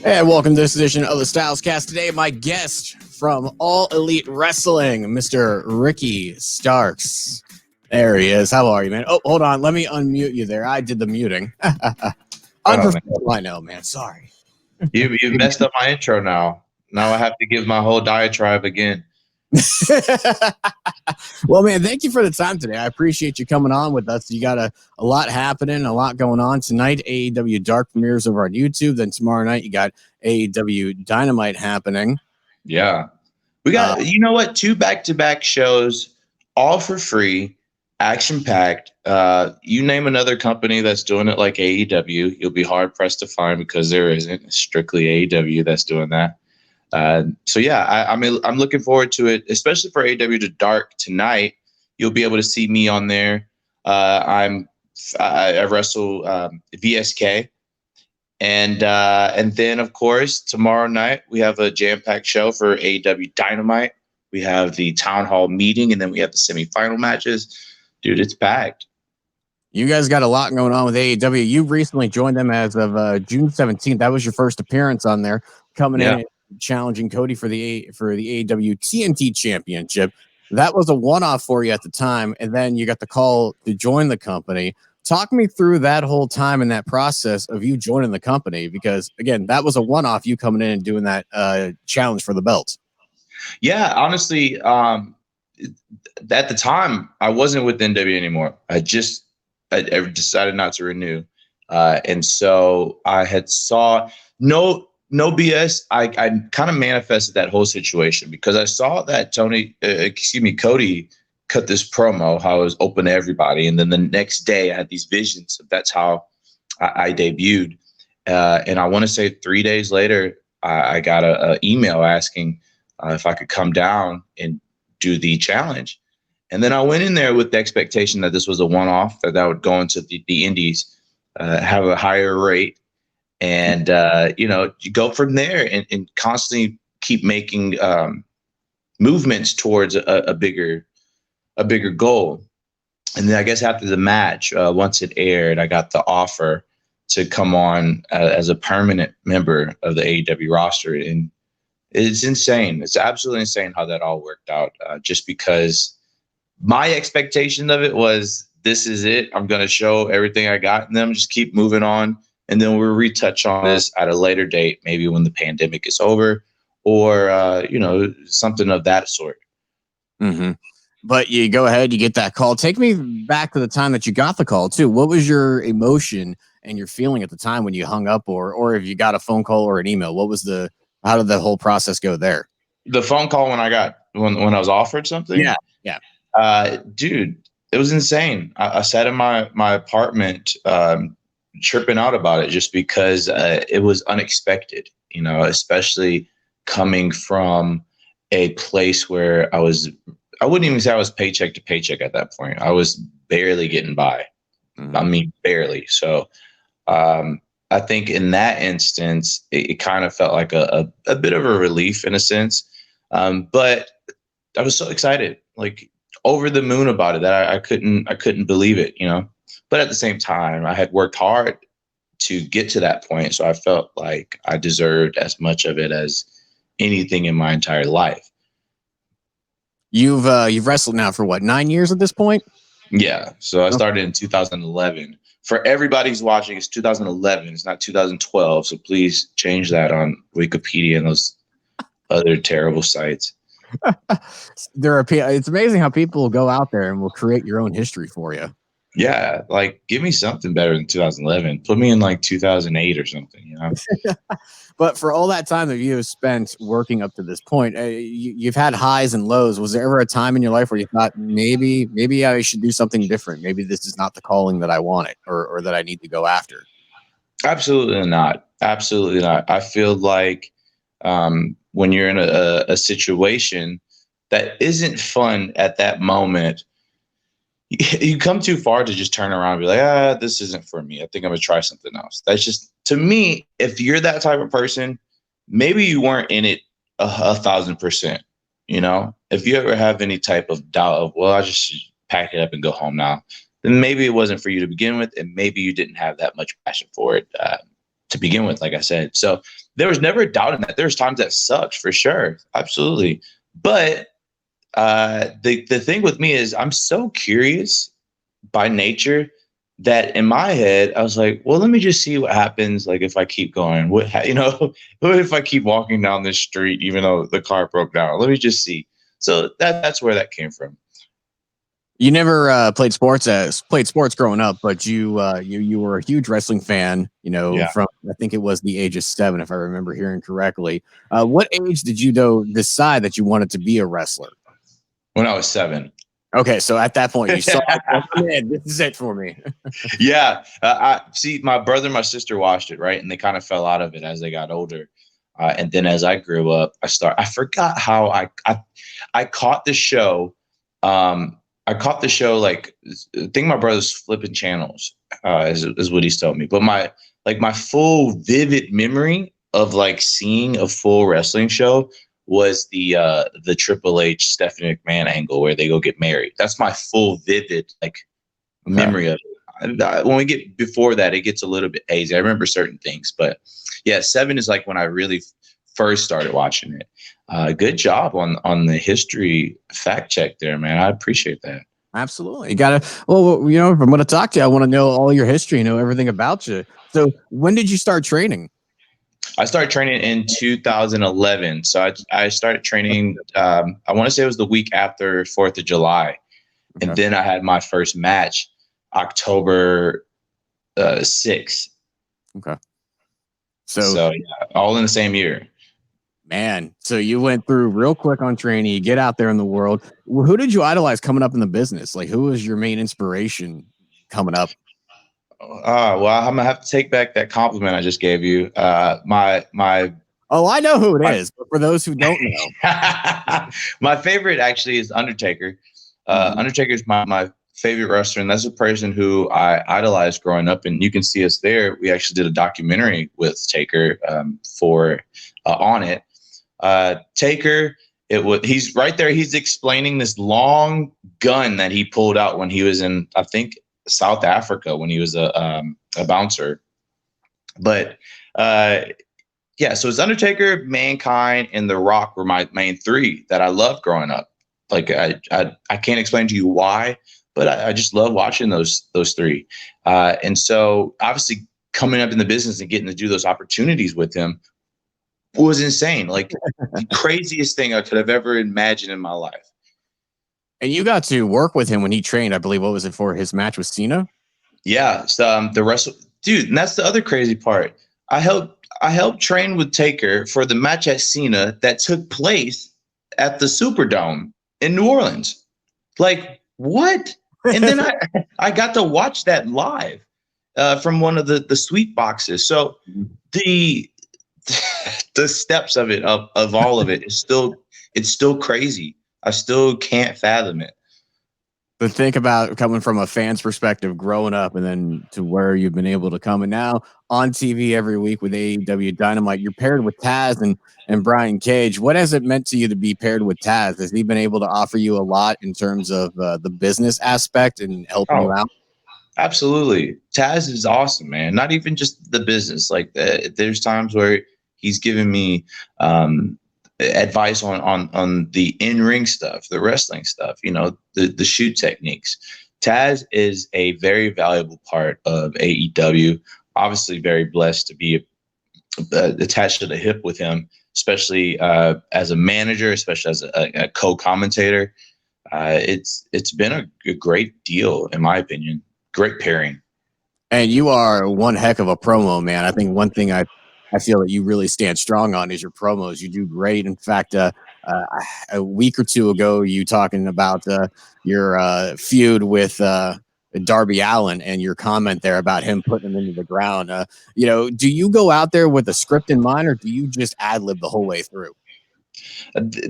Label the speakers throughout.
Speaker 1: And welcome to this edition of the Styles Cast. Today, my guest from All Elite Wrestling, Mr. Ricky Starks. There he is. How are you, man? Oh, hold on. Let me unmute you there. I did the muting.
Speaker 2: Oh, man.
Speaker 1: Unprofessional, I know, man. Sorry.
Speaker 2: You messed up my intro now. Now I have to give my whole diatribe again.
Speaker 1: Well, man, thank you for the time today. I appreciate you coming on with us. You got a lot happening, a lot going on tonight. AEW Dark premieres over on YouTube. Then tomorrow night, you got AEW Dynamite happening.
Speaker 2: Yeah. We got, you know what? 2 back-to-back shows, all for free, action-packed. You name another company that's doing it like AEW, you'll be hard-pressed to find because there isn't strictly AEW that's doing that. So yeah, I'm looking forward to it, especially for AEW Dark tonight. You'll be able to see me on there. I wrestle VSK, and then of course tomorrow night we have a jam-packed show for AEW Dynamite. We have the town hall meeting, and then we have the semifinal matches. Dude, it's packed.
Speaker 1: You guys got a lot going on with AEW. You recently joined them as of June 17th. That was your first appearance on there, coming in and challenging Cody for the AEW TNT Championship. That was a one-off for you at the time, and then you got the call to join the company. Talk me through that whole time and that process of you joining the company, because again, that was a one-off, you coming in and doing that challenge for the belt.
Speaker 2: Yeah, honestly, at the time I wasn't with NW anymore. I decided not to renew, and so I had saw no BS. I kind of manifested that whole situation because I saw that Cody cut this promo, how it was open to everybody. And then the next day I had these visions of that's how I debuted. And I want to say 3 days later, I got a email asking if I could come down and do the challenge. And then I went in there with the expectation that this was a one-off, that would go into the indies, have a higher rate. And, you go from there and constantly keep making movements towards a bigger goal. And then I guess after the match, once it aired, I got the offer to come on as a permanent member of the AEW roster. And it's insane. It's absolutely insane how that all worked out, just because my expectation of it was, this is it. I'm going to show everything I got in them, just keep moving on. And then we'll retouch on this at a later date, maybe when the pandemic is over, or, something of that sort.
Speaker 1: Mm-hmm. But you go ahead, you get that call. Take me back to the time that you got the call, too. What was your emotion and your feeling at the time when you hung up, or if you got a phone call or an email? How did the whole process go there?
Speaker 2: The phone call when I was offered something?
Speaker 1: Yeah.
Speaker 2: Dude, it was insane. I sat in my apartment, tripping out about it, just because it was unexpected, especially coming from a place where I wouldn't even say I was paycheck to paycheck at that point. I was barely getting by. Mm-hmm. I mean, barely. So I think in that instance, it kind of felt like a bit of a relief in a sense. But I was so excited, like over the moon about it, that I couldn't believe it, But at the same time, I had worked hard to get to that point. So I felt like I deserved as much of it as anything in my entire life.
Speaker 1: You've wrestled now for what, 9 years at this point?
Speaker 2: Yeah. So I started in 2011. For everybody who's watching, it's 2011. It's not 2012. So please change that on Wikipedia and those other terrible sites.
Speaker 1: It's amazing how people will go out there and will create your own history for you.
Speaker 2: Yeah, like give me something better than 2011. Put me in like 2008 or something,
Speaker 1: But for all that time that you have spent working up to this point, you've had highs and lows. Was there ever a time in your life where you thought maybe I should do something different? Maybe this is not the calling that I wanted or that I need to go after?
Speaker 2: Absolutely not. Absolutely not. I feel like when you're in a situation that isn't fun at that moment, you come too far to just turn around and be like, this isn't for me. I think I'm gonna try something else. That's just, to me, if you're that type of person, maybe you weren't in it 1,000%. If you ever have any type of doubt of, well, I just pack it up and go home now, then maybe it wasn't for you to begin with, and maybe you didn't have that much passion for it to begin with, like I said. So there was never a doubt in that. There's times that sucked for sure. Absolutely. But the thing with me is I'm so curious by nature that in my head, I was like, well, let me just see what happens. Like if I keep going, what if I keep walking down this street, even though the car broke down, let me just see. So that's where that came from.
Speaker 1: You never played sports growing up, but you were a huge wrestling fan, from I think it was the age of 7, if I remember hearing correctly. What age did you decide that you wanted to be a wrestler?
Speaker 2: When I was 7.
Speaker 1: Okay, so at that point you saw, man, this is it for me.
Speaker 2: Yeah, I see. My brother and my sister watched it, right, and they kind of fell out of it as they got older. And then as I grew up, I forgot how I caught the show. I caught the show, like, I think my brother's flipping channels, is what he's told me. But my full vivid memory of like seeing a full wrestling show was the Triple H Stephanie McMahon angle where they go get married. That's my full vivid memory of it. When we get before that, it gets a little bit hazy. I remember certain things, but yeah, 7 is like when I really first started watching it. Good job on the history fact check there, man. I appreciate that.
Speaker 1: Absolutely. You gotta, well, if I'm going to talk to you, I want to know all your history, know everything about you. So when did you start training?
Speaker 2: I started training in 2011. So I started training, I want to say it was the week after 4th of July. Okay. And then I had my first match October 6th.
Speaker 1: Okay.
Speaker 2: So yeah, all in the same year.
Speaker 1: Man, so you went through real quick on training, you get out there in the world. Who did you idolize coming up in the business? Like, who was your main inspiration coming up?
Speaker 2: Well, I'm gonna have to take back that compliment I just gave you. My
Speaker 1: Oh, I know who it is, but for those who don't know,
Speaker 2: my favorite actually is Undertaker. Undertaker is my favorite wrestler, and that's a person who I idolized growing up. And you can see us there. We actually did a documentary with Taker on it. Taker, he's right there. He's explaining this long gun that he pulled out when he was in, I think, South Africa when he was a bouncer. But yeah, so it's Undertaker, Mankind, and The Rock were my main 3 that I loved growing up. Like I can't explain to you why, but I just love watching those 3. And so obviously coming up in the business and getting to do those opportunities with him was insane. Like the craziest thing I could have ever imagined in my life.
Speaker 1: And you got to work with him when he trained, I believe. What was it for his match with Cena?
Speaker 2: Yeah. So, dude, and that's the other crazy part. I helped train with Taker for the match at Cena that took place at the Superdome in New Orleans. Like, what? And then I got to watch that live from one of the suite boxes. So the steps of it, of all of it, it's still crazy. I still can't fathom it.
Speaker 1: But think about coming from a fan's perspective, growing up, and then to where you've been able to come. And now on TV every week with AEW Dynamite, you're paired with Taz and Brian Cage. What has it meant to you to be paired with Taz? Has he been able to offer you a lot in terms of the business aspect and helping you out?
Speaker 2: Absolutely. Taz is awesome, man. Not even just the business. Like there's times where he's given me advice on the in-ring stuff, the wrestling stuff, the shoot techniques. Taz is a very valuable part of AEW. Obviously very blessed to be attached to the hip with him, especially as a manager, especially as a co-commentator. It's been a great deal, in my opinion. Great pairing.
Speaker 1: And you are one heck of a promo, man. I think one thing I feel that you really stand strong on is your promos. You do great. In fact, a week or 2 ago, you talking about your feud with Darby Allin and your comment there about him putting him into the ground. Do you go out there with a script in mind, or do you just ad lib the whole way through?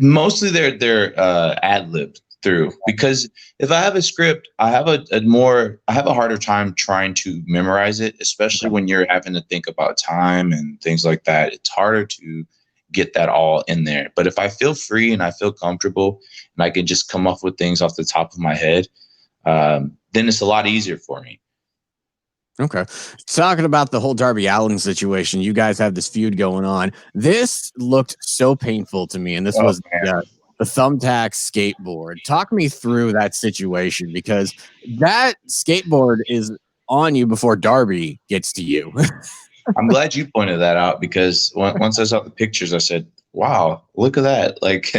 Speaker 2: Mostly they're ad libbed through, because if I have a script, I have a harder time trying to memorize it, especially when you're having to think about time and things like that. It's harder to get that all in there. But if I feel free and I feel comfortable and I can just come up with things off the top of my head, then it's a lot easier for me.
Speaker 1: Okay. Talking about the whole Darby Allin situation, you guys have this feud going on. This looked so painful to me, and this
Speaker 2: Oh
Speaker 1: was the thumbtack skateboard. Talk me through that situation because that skateboard is on you before Darby gets to you.
Speaker 2: I'm glad you pointed that out because once I saw the pictures, I said, "Wow, look at that!" Like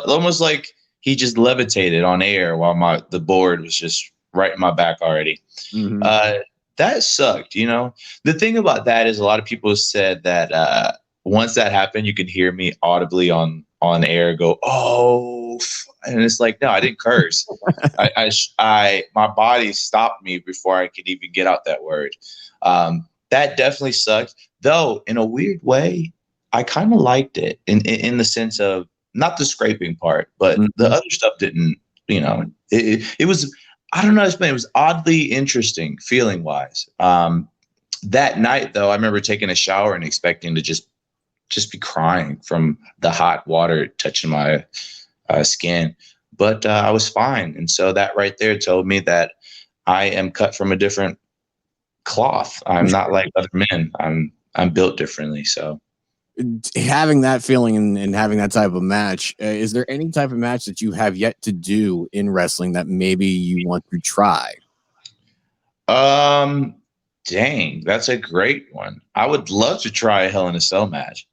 Speaker 2: almost like he just levitated on air while the board was just right in my back already.
Speaker 1: Mhm.
Speaker 2: Uh, that sucked. The thing about that is a lot of people said that once that happened, you could hear me audibly on air go, "Oh," and it's like, no, I didn't curse. My body stopped me before I could even get out that word. That definitely sucked. Though in a weird way, I kind of liked it in the sense of not the scraping part, but the
Speaker 1: Mhm.
Speaker 2: other stuff didn't. It was, I don't know. It was oddly interesting feeling wise. That night though, I remember taking a shower and expecting to just be crying from the hot water touching my skin. But I was fine. And so that right there told me that I am cut from a different cloth. I'm not like other men. I'm built differently. So
Speaker 1: Having that feeling and having that type of match, is there any type of match that you have yet to do in wrestling that maybe you want to try?
Speaker 2: um dang, that's a great one. I would love to try a Hell in a Cell match.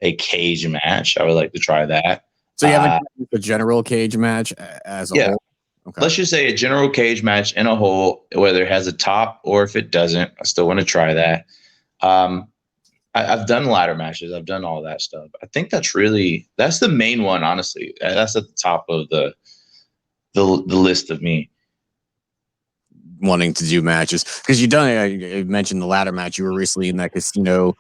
Speaker 2: A cage match. I would like to try that.
Speaker 1: So you haven't done a general cage match as a
Speaker 2: Yeah.
Speaker 1: whole? Okay.
Speaker 2: Let's just say a general cage match in a whole, whether it has a top or if it doesn't, I still want to try that. Um, I've done ladder matches. I've done all that stuff. I think that's the main one, honestly. That's at the top of the list of me.
Speaker 1: Wanting to do matches because you mentioned the ladder match. You were recently in that casino.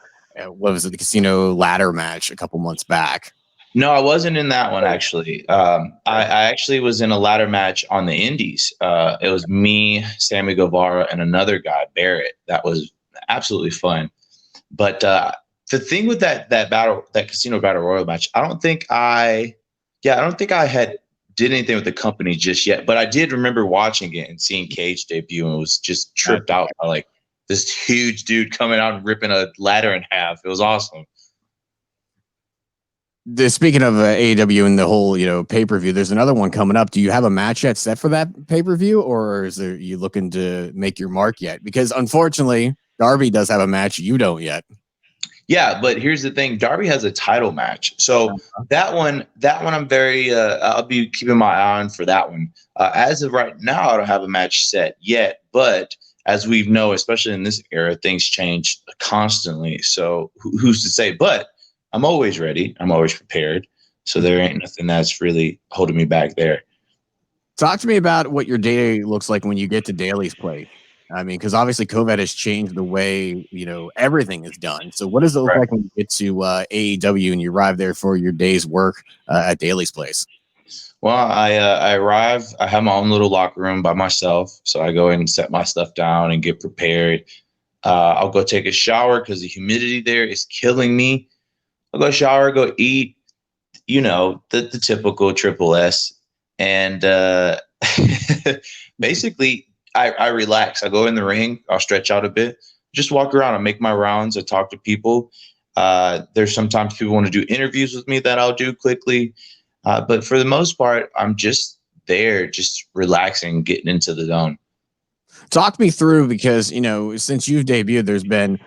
Speaker 1: What was it? The casino ladder match a couple months back.
Speaker 2: No, I wasn't in that one actually. I actually was in a ladder match on the Indies. It was me, Sammy Guevara, and another guy, Barrett. That was absolutely fun. But the thing with that casino battle royal match, I don't think I had did anything with the company just yet. But I did remember watching it and seeing Cage debut and was just tripped out by like this huge dude coming out and ripping a ladder in half. It was awesome.
Speaker 1: Speaking of AEW and the whole pay per view, there's another one coming up. Do you have a match yet set for that pay per view, or is there you looking to make your mark yet? Because unfortunately, Darby does have a match. You don't yet.
Speaker 2: Yeah, but here's the thing: Darby has a title match, so that one, I'm very. I'll be keeping my eye on for that one. As of right now, I don't have a match set yet, but as we know, especially in this era, things change constantly. So who's to say? But I'm always ready. I'm always prepared. So there ain't nothing that's really holding me back there.
Speaker 1: Talk to me about what your day looks like when you get to Daly's place. I mean, because obviously COVID has changed the way everything is done. So, what does it look
Speaker 2: Right.
Speaker 1: like when you get to AEW and you arrive there for your day's work at Daly's place?
Speaker 2: Well, I arrive. I have my own little locker room by myself, so I go in and set my stuff down and get prepared. I'll go take a shower because the humidity there is killing me. I'll go shower, go eat, the typical triple S. And basically, I relax. I go in the ring. I'll stretch out a bit, just walk around. I make my rounds. I talk to people. There's sometimes people want to do interviews with me that I'll do quickly. But for the most part, I'm just there, just relaxing, getting into the zone.
Speaker 1: Talk me through because since you've debuted, there's been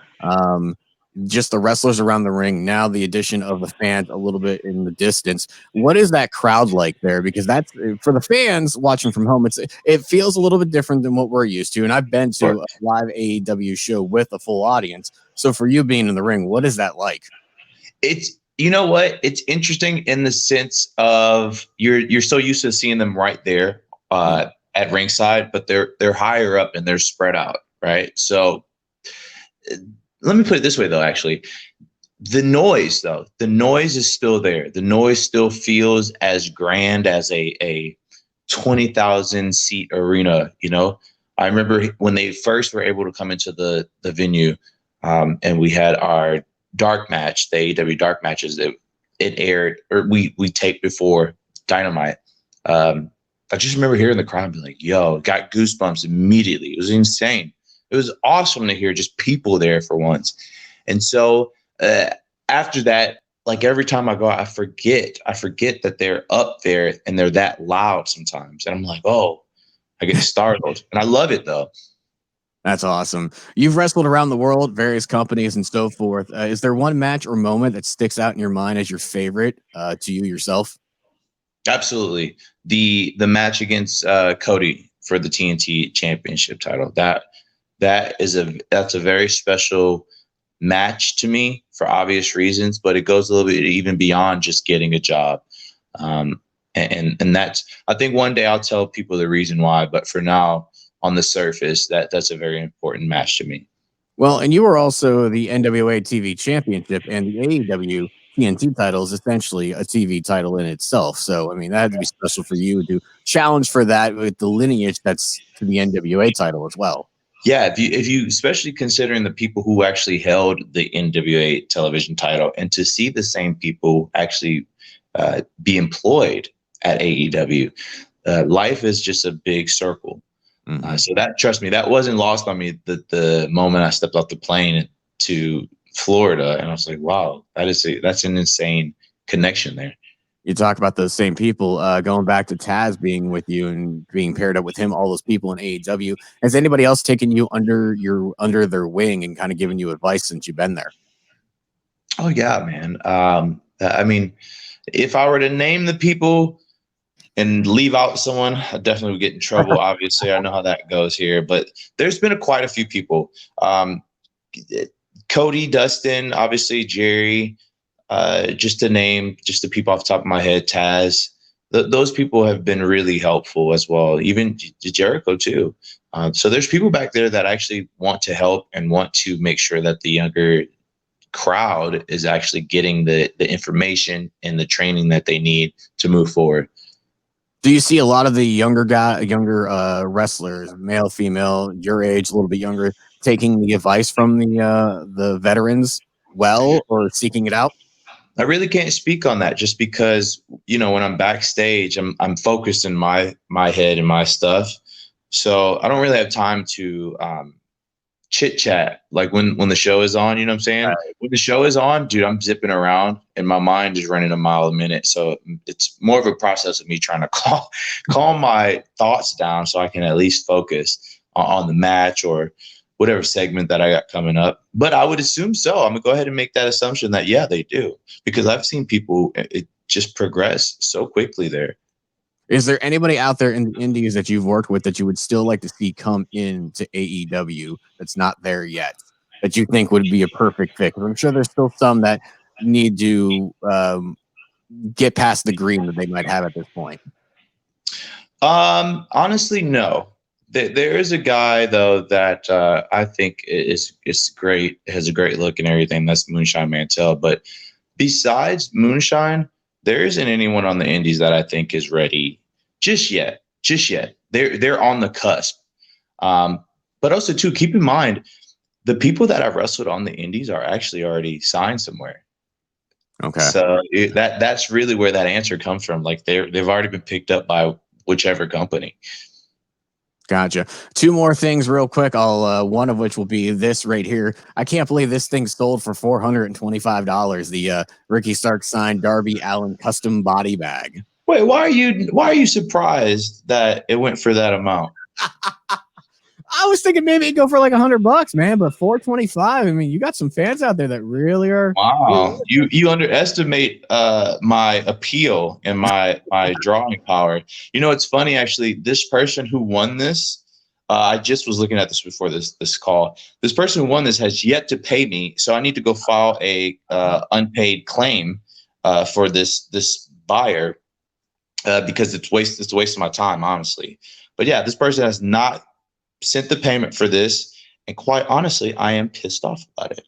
Speaker 1: just the wrestlers around the ring. Now the addition of the fans a little bit in the distance. What is that crowd like there? Because that's for the fans watching from home. It feels a little bit different than what we're used to. And I've been to a live AEW show with a full audience. So for you being in the ring, what is that like?
Speaker 2: It's you know what? It's interesting in the sense of you're so used to seeing them right there at ringside, but they're higher up and they're spread out, right? So let me put it this way, though. Actually, the noise is still there. The noise still feels as grand as a 20,000 seat arena. I remember when they first were able to come into the venue, and we had our dark match, the AEW dark matches that it aired or we taped before Dynamite. I just remember hearing the crowd be like, "Yo," got goosebumps immediately. It was insane. It was awesome to hear just people there for once. And so after that, like every time I go, I forget that they're up there and they're that loud sometimes. And I'm like, oh, I get startled. And I love it though.
Speaker 1: That's awesome. You've wrestled around the world, various companies and so forth. Is there one match or moment that sticks out in your mind as your favorite to you yourself?
Speaker 2: Absolutely. The match against Cody for the TNT Championship title. That's a very special match to me for obvious reasons, but it goes a little bit even beyond just getting a job. And that's, I think one day I'll tell people the reason why, but for now, on the surface, that's a very important match to me.
Speaker 1: Well, and you were also the NWA TV Championship, and the AEW TNT title is essentially a TV title in itself. So, I mean, that had to be special for you to challenge for that with the lineage that's to the NWA title as well.
Speaker 2: Yeah, if you especially considering the people who actually held the NWA television title, and to see the same people actually be employed at AEW, life is just a big circle.
Speaker 1: Mm-hmm.
Speaker 2: So that, trust me, that wasn't lost on me the moment I stepped off the plane to Florida, and I was like, wow, that's an insane connection there.
Speaker 1: You talk about those same people going back to Taz being with you and being paired up with him, all those people in AEW. Has anybody else taken you under their wing and kind of given you advice since you've been there?
Speaker 2: Oh yeah, man. I mean, if I were to name the people and leave out someone, I definitely would get in trouble. Obviously, I know how that goes here, but there's been quite a few people. Cody, Dustin, obviously Jerry, just to name just the people off the top of my head, Taz. Those people have been really helpful as well, even Jericho too. So there's people back there that actually want to help and want to make sure that the younger crowd is actually getting the information and the training that they need to move forward.
Speaker 1: Do you see a lot of the younger wrestlers, male, female, your age, a little bit younger, taking the advice from the veterans well, or seeking it out?
Speaker 2: I really can't speak on that just because, when I'm backstage, I'm focused in my head and my stuff. So I don't really have time to chit chat like when the show is on, you know what I'm saying? Right. When the show is on, dude, I'm zipping around and my mind is running a mile a minute. So it's more of a process of me trying to calm my thoughts down so I can at least focus on the match or whatever segment that I got coming up. But I would assume so. I'm gonna go ahead and make that assumption that, yeah, they do, because I've seen people it just progress so quickly there.
Speaker 1: Is there anybody out there in the indies that you've worked with that you would still like to see come into AEW that's not there yet, that you think would be a perfect fit? Because I'm sure there's still some that need to get past the green that they might have at this point.
Speaker 2: Honestly, no. There is a guy though that I think is great, has a great look and everything. That's Moonshine Mantell. But besides Moonshine, there isn't anyone on the indies that I think is ready just yet. They're on the cusp. But also too, keep in mind, the people that I've wrestled on the indies are actually already signed somewhere.
Speaker 1: Okay.
Speaker 2: So that's really where that answer comes from. Like they've already been picked up by whichever company.
Speaker 1: Gotcha. Two more things real quick. I'll one of which will be this right here. I can't believe this thing sold for $425. The Ricky Starks signed Darby Allin custom body bag.
Speaker 2: Wait, why are you surprised that it went for that amount?
Speaker 1: I was thinking maybe it'd go for like $100, man, but $425. I mean, you got some fans out there that really are.
Speaker 2: Wow, you underestimate my appeal and my drawing power. It's funny actually. This person who won this, I just was looking at this before this call. This person who won this has yet to pay me, so I need to go file a unpaid claim for this buyer because it's a waste of my time, honestly. But yeah, this person has not sent the payment for this, and quite honestly, I am pissed off about it.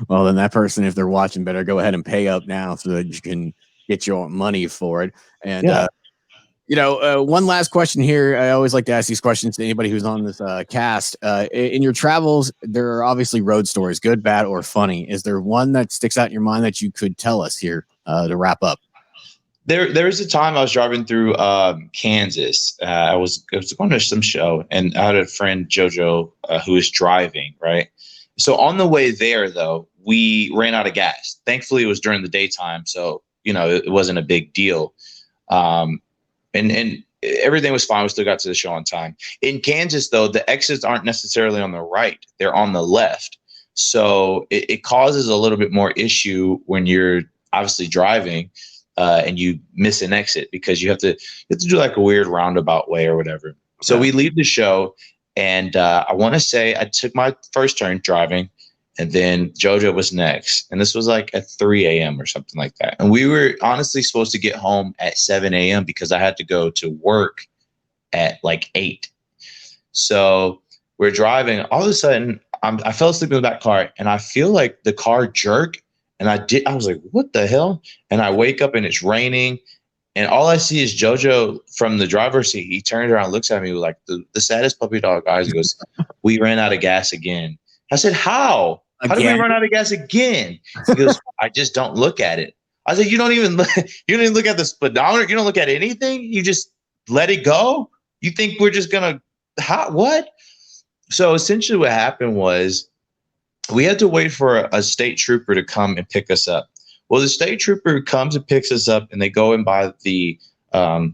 Speaker 1: Well, then that person, if they're watching, better go ahead and pay up now so that you can get your money for it. And one last question here. I always like to ask these questions to anybody who's on this cast. In your travels, there are obviously road stories, good, bad, or funny. Is there one that sticks out in your mind that you could tell us here to wrap up?
Speaker 2: There was a time I was driving through Kansas. I was going to some show, and I had a friend JoJo who was driving. Right, so on the way there, though, we ran out of gas. Thankfully, it was during the daytime, so it wasn't a big deal. And everything was fine. We still got to the show on time. In Kansas, though, the exits aren't necessarily on the right; they're on the left. So it causes a little bit more issue when you're obviously driving. And you miss an exit because you have to do like a weird roundabout way or whatever. So we leave the show, and I want to say I took my first turn driving, and then JoJo was next. And this was like at 3 a.m. or something like that. And we were honestly supposed to get home at 7 a.m. because I had to go to work at like 8. So we're driving. All of a sudden, I fell asleep in the back car, and I feel like the car jerk. And I was like, what the hell? And I wake up and it's raining. And all I see is JoJo from the driver's seat. He turns around and looks at me with like the saddest puppy dog eyes. He goes, we ran out of gas again. I said, how? How did we run out of gas again? He goes, I just don't look at it. I said, you don't even look at the speedometer. You don't look at anything. You just let it go. You think we're just going to, what? So essentially what happened was, we had to wait for a state trooper to come and pick us up. Well, the state trooper comes and picks us up, and they go and buy the gas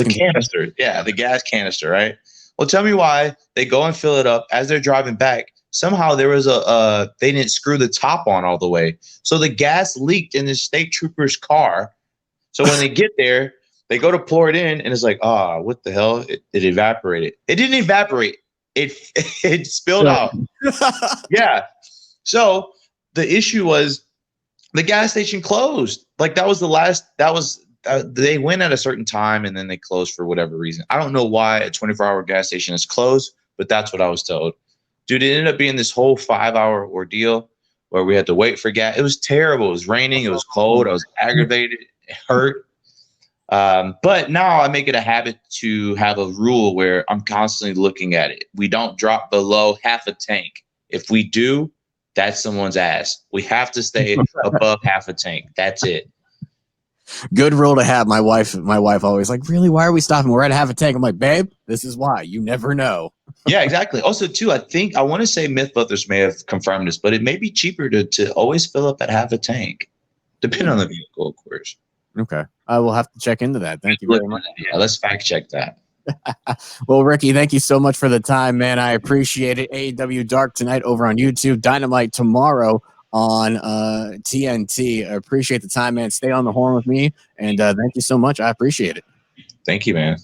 Speaker 2: canister. Yeah, the gas canister, right? Well, tell me why they go and fill it up as they're driving back. Somehow there was they didn't screw the top on all the way, so the gas leaked in the state trooper's car. So when they get there, they go to pour it in, and it's like, what the hell? It evaporated. It didn't evaporate. It spilled out. Yeah. So the issue was the gas station closed. Like that was the last. They went at a certain time and then they closed for whatever reason. I don't know why a 24-hour gas station is closed, but that's what I was told. Dude, it ended up being this whole 5-hour ordeal where we had to wait for gas. It was terrible. It was raining. It was cold. I was aggravated. It hurt. But now I make it a habit to have a rule where I'm constantly looking at it. We don't drop below half a tank. If we do, that's someone's ass. We have to stay above half a tank. That's it.
Speaker 1: Good rule to have. My wife always like, really? Why are we stopping? We're at half a tank. I'm like, babe, this is why. You never know.
Speaker 2: Yeah, exactly. Also, too, I want to say Mythbusters may have confirmed this, but it may be cheaper to always fill up at half a tank, depending on the vehicle, of course.
Speaker 1: Okay. I will have to check into that. Thank you very much.
Speaker 2: Yeah, let's fact check that.
Speaker 1: Well, Ricky, thank you so much for the time, man. I appreciate it. AEW Dark tonight over on YouTube. Dynamite tomorrow on TNT. I appreciate the time, man. Stay on the horn with me. And thank you so much. I appreciate it.
Speaker 2: Thank you, man.